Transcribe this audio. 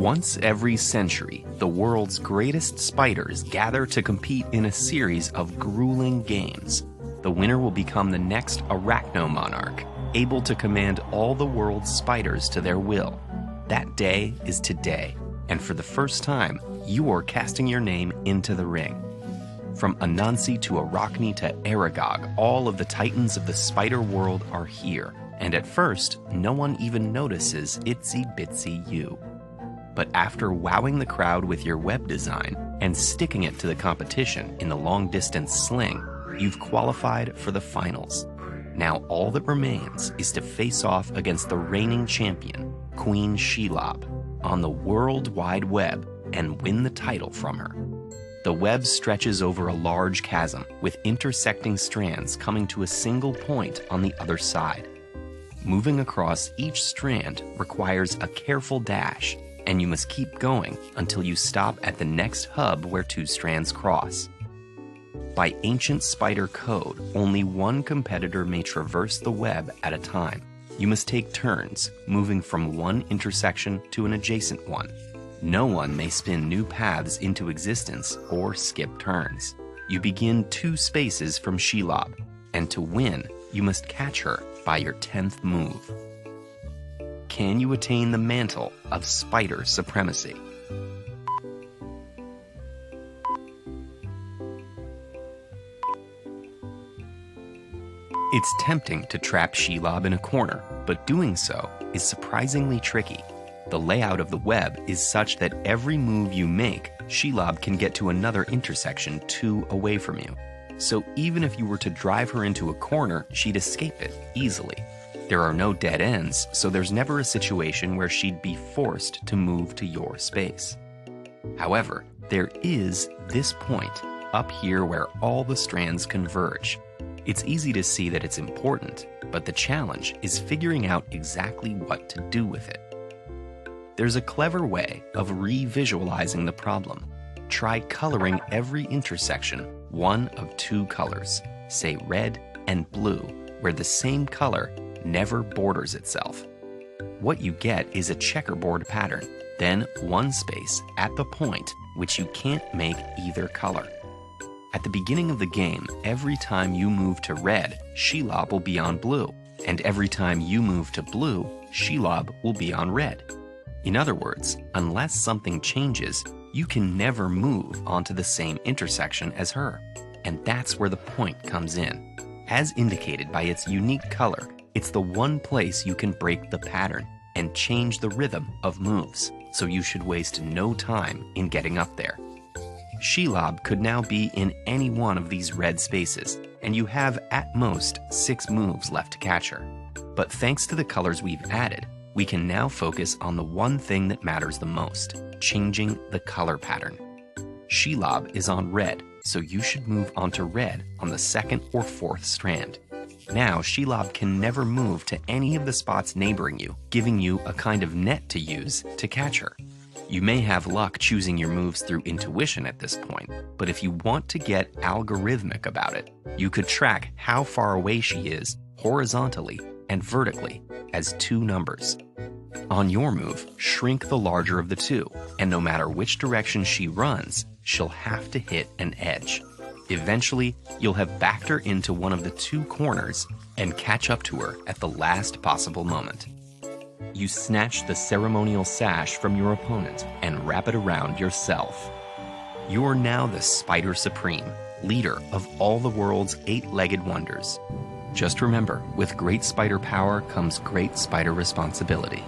Once every century, the world's greatest spiders gather to compete in a series of grueling games. The winner will become the next arachnomonarch, able to command all the world's spiders to their will. That day is today, and for the first time, you're casting your name into the ring. From Anansi to Arachne to Aragog, all of the titans of the spider world are here, and at first, no one even notices itsy-bitsy you. But after wowing the crowd with your web design and sticking it to the competition in the long-distance sling, you've qualified for the finals. Now all that remains is to face off against the reigning champion, Queen Shelob, on the World Wide Web and win the title from her. The web stretches over a large chasm with intersecting strands coming to a single point on the other side. Moving across each strand requires a careful dash, and you must keep going until you stop at the next hub where two strands cross. By ancient spider code, only one competitor may traverse the web at a time. You must take turns, moving from one intersection to an adjacent one. No one may spin new paths into existence or skip turns. You begin 2 spaces from Shelob, and to win, you must catch her by your 10th move. Can you attain the mantle of spider supremacy? It's tempting to trap Shelob in a corner, but doing so is surprisingly tricky. The layout of the web is such that every move you make, Shelob can get to another intersection 2 away from you. So even if you were to drive her into a corner, she'd escape it easily. There are no dead ends, so there's never a situation where she'd be forced to move to your space. However, there is this point up here where all the strands converge. It's easy to see that it's important, but the challenge is figuring out exactly what to do with it. There's a clever way of re-visualizing the problem. Try coloring every intersection one of 2 colors, say red and blue, where the same color never borders itself. What you get is a checkerboard pattern, then 1 space at the point which you can't make either color. At the beginning of the game, every time you move to red, Shelob will be on blue, and every time you move to blue, Shelob will be on red. In other words, unless something changes, you can never move onto the same intersection as her. And that's where the point comes in. As indicated by its unique color, it's the one place you can break the pattern and change the rhythm of moves, so you should waste no time in getting up there. Shelob could now be in any one of these red spaces, and you have at most 6 moves left to catch her. But thanks to the colors we've added, we can now focus on the one thing that matters the most, changing the color pattern. Shelob is on red, so you should move onto red on the 2nd or 4th strand. Now, Shelob can never move to any of the spots neighboring you, giving you a kind of net to use to catch her. You may have luck choosing your moves through intuition at this point, but if you want to get algorithmic about it, you could track how far away she is horizontally and vertically as 2 numbers. On your move, shrink the larger of the 2, and no matter which direction she runs, she'll have to hit an edge. Eventually, you'll have backed her into one of the 2 corners and catch up to her at the last possible moment. You snatch the ceremonial sash from your opponent and wrap it around yourself. You're now the Spider Supreme, leader of all the world's 8-legged wonders. Just remember, with great spider power comes great spider responsibility.